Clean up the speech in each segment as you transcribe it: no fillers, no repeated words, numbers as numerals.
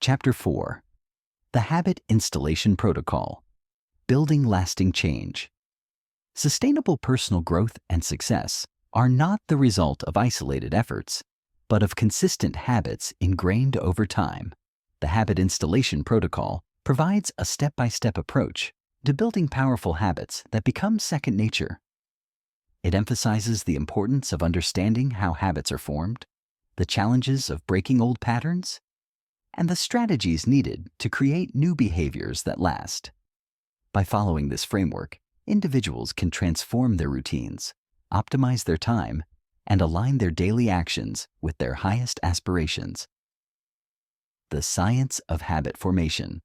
Chapter 4: The Habit Installation Protocol: Building Lasting Change. Sustainable personal growth and success are not the result of isolated efforts, but of consistent habits ingrained over time. The Habit Installation Protocol provides a step-by-step approach to building powerful habits that become second nature. It emphasizes the importance of understanding how habits are formed, the challenges of breaking old patterns, and the strategies needed to create new behaviors that last. By following this framework, individuals can transform their routines, optimize their time, and align their daily actions with their highest aspirations. The science of habit formation.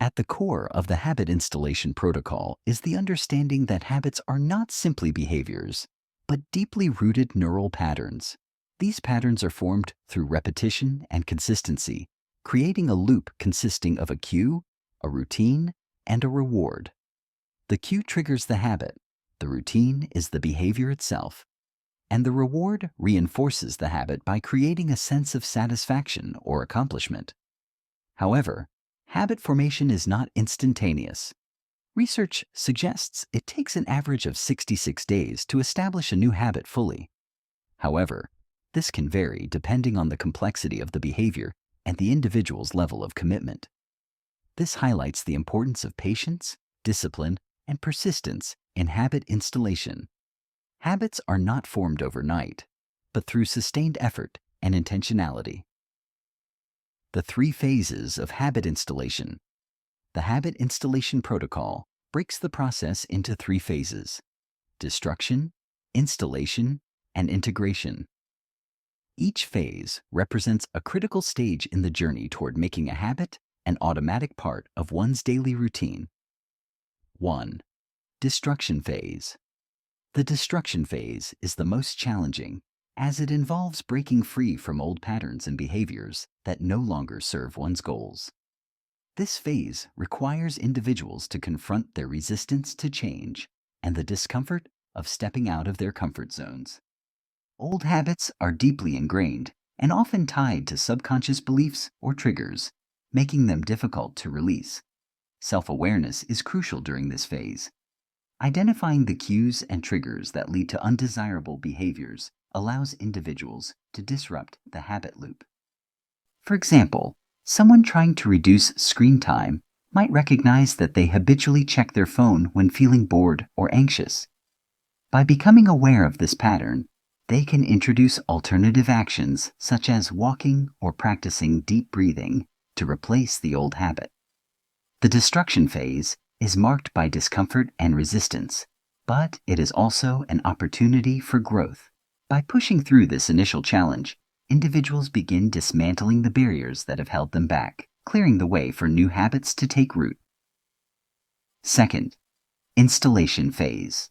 At the core of the Habit Installation Protocol is the understanding that habits are not simply behaviors, but deeply rooted neural patterns. These patterns are formed through repetition and consistency, creating a loop consisting of a cue, a routine, and a reward. The cue triggers the habit, the routine is the behavior itself, and the reward reinforces the habit by creating a sense of satisfaction or accomplishment. However, habit formation is not instantaneous. Research suggests it takes an average of 66 days to establish a new habit fully. However, this can vary depending on the complexity of the behavior and the individual's level of commitment. This highlights the importance of patience, discipline, and persistence in habit installation. Habits are not formed overnight, but through sustained effort and intentionality. The 3 phases of habit installation. The Habit Installation Protocol breaks the process into 3 phases: destruction, installation, and integration. Each phase represents a critical stage in the journey toward making a habit an automatic part of one's daily routine. 1. Destruction phase. The destruction phase is the most challenging, as it involves breaking free from old patterns and behaviors that no longer serve one's goals. This phase requires individuals to confront their resistance to change and the discomfort of stepping out of their comfort zones. Old habits are deeply ingrained and often tied to subconscious beliefs or triggers, making them difficult to release. Self-awareness is crucial during this phase. Identifying the cues and triggers that lead to undesirable behaviors allows individuals to disrupt the habit loop. For example, someone trying to reduce screen time might recognize that they habitually check their phone when feeling bored or anxious. By becoming aware of this pattern, they can introduce alternative actions such as walking or practicing deep breathing to replace the old habit. The destruction phase is marked by discomfort and resistance, but it is also an opportunity for growth. By pushing through this initial challenge, individuals begin dismantling the barriers that have held them back, clearing the way for new habits to take root. 2nd, installation phase.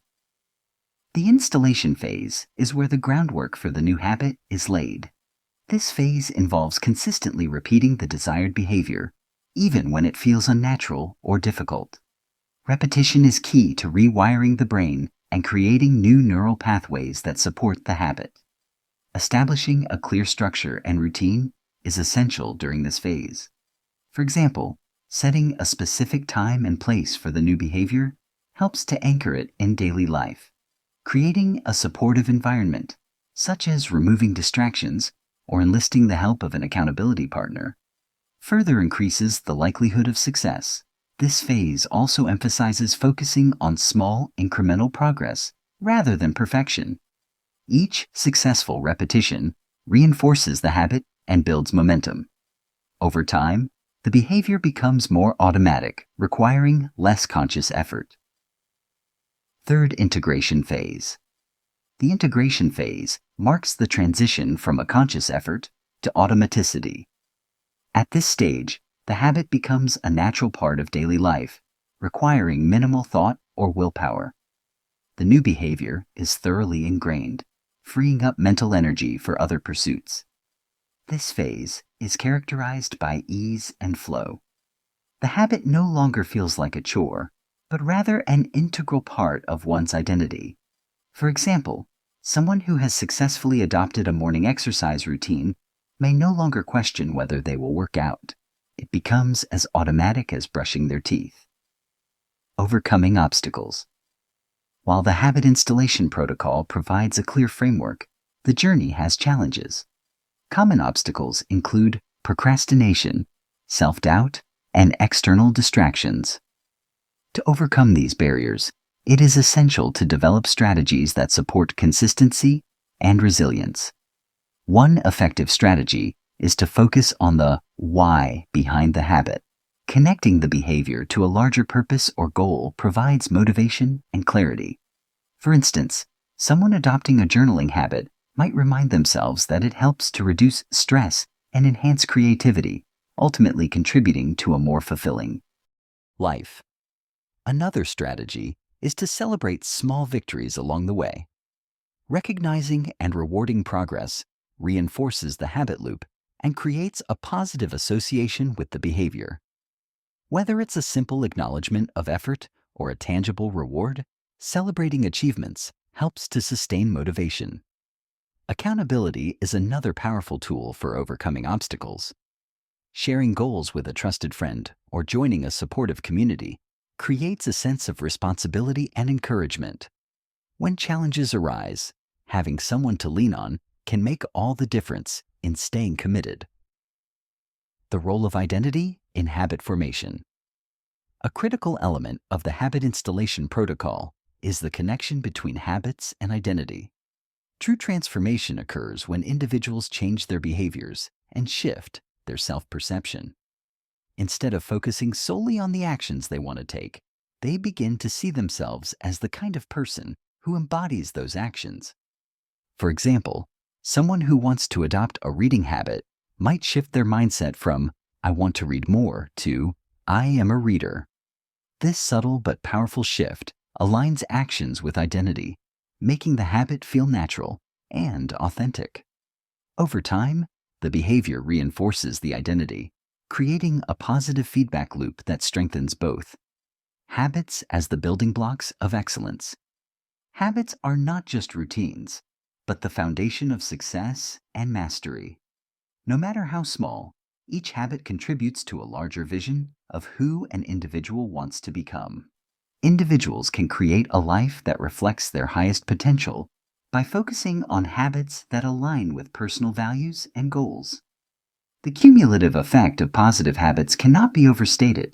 The installation phase is where the groundwork for the new habit is laid. This phase involves consistently repeating the desired behavior, even when it feels unnatural or difficult. Repetition is key to rewiring the brain and creating new neural pathways that support the habit. Establishing a clear structure and routine is essential during this phase. For example, setting a specific time and place for the new behavior helps to anchor it in daily life. Creating a supportive environment, such as removing distractions or enlisting the help of an accountability partner, further increases the likelihood of success. This phase also emphasizes focusing on small, incremental progress rather than perfection. Each successful repetition reinforces the habit and builds momentum. Over time, the behavior becomes more automatic, requiring less conscious effort. 3rd, integration phase. The integration phase marks the transition from a conscious effort to automaticity. At this stage, the habit becomes a natural part of daily life, requiring minimal thought or willpower. The new behavior is thoroughly ingrained, freeing up mental energy for other pursuits. This phase is characterized by ease and flow. The habit no longer feels like a chore, but rather an integral part of one's identity. For example, someone who has successfully adopted a morning exercise routine may no longer question whether they will work out. it becomes as automatic as brushing their teeth. Overcoming obstacles. While the habit installation protocol provides a clear framework, the journey has challenges. Common obstacles include procrastination, self-doubt, and external distractions. To overcome these barriers, it is essential to develop strategies that support consistency and resilience. One effective strategy is to focus on the why behind the habit. Connecting the behavior to a larger purpose or goal provides motivation and clarity. For instance, someone adopting a journaling habit might remind themselves that it helps to reduce stress and enhance creativity, ultimately contributing to a more fulfilling life. Another strategy is to celebrate small victories along the way. Recognizing and rewarding progress reinforces the habit loop and creates a positive association with the behavior. Whether it's a simple acknowledgement of effort or a tangible reward, celebrating achievements helps to sustain motivation. Accountability is another powerful tool for overcoming obstacles. Sharing goals with a trusted friend or joining a supportive community creates a sense of responsibility and encouragement. When challenges arise, having someone to lean on can make all the difference in staying committed. The role of identity in habit formation. A critical element of the habit installation protocol is the connection between habits and identity. True transformation occurs when individuals change their behaviors and shift their self-perception. Instead of focusing solely on the actions they want to take, they begin to see themselves as the kind of person who embodies those actions. For example, someone who wants to adopt a reading habit might shift their mindset from "I want to read more" to "I am a reader." This subtle but powerful shift aligns actions with identity, making the habit feel natural and authentic. Over time, the behavior reinforces the identity, creating a positive feedback loop that strengthens both. Habits as the building blocks of excellence. Habits are not just routines, but the foundation of success and mastery. No matter how small, each habit contributes to a larger vision of who an individual wants to become. Individuals can create a life that reflects their highest potential by focusing on habits that align with personal values and goals. The cumulative effect of positive habits cannot be overstated.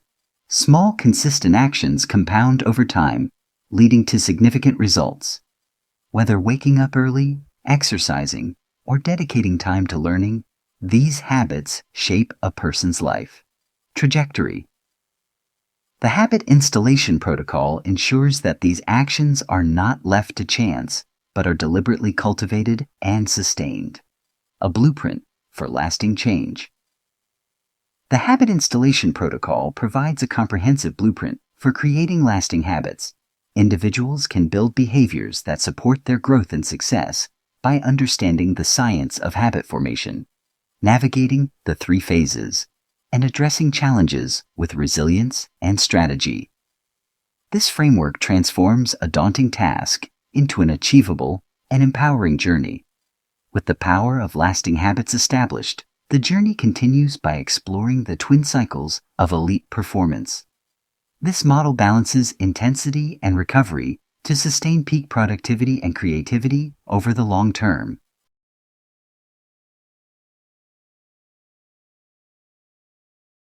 Small, consistent actions compound over time, leading to significant results. Whether waking up early, exercising, or dedicating time to learning, these habits shape a person's life trajectory. The habit installation protocol ensures that these actions are not left to chance, but are deliberately cultivated and sustained. A blueprint for lasting change. The habit installation protocol provides a comprehensive blueprint for creating lasting habits. Individuals can build behaviors that support their growth and success by understanding the science of habit formation, navigating the 3 phases, and addressing challenges with resilience and strategy. This framework transforms a daunting task into an achievable and empowering journey. With the power of lasting habits established, the journey continues by exploring the twin cycles of elite performance. This model balances intensity and recovery to sustain peak productivity and creativity over the long term.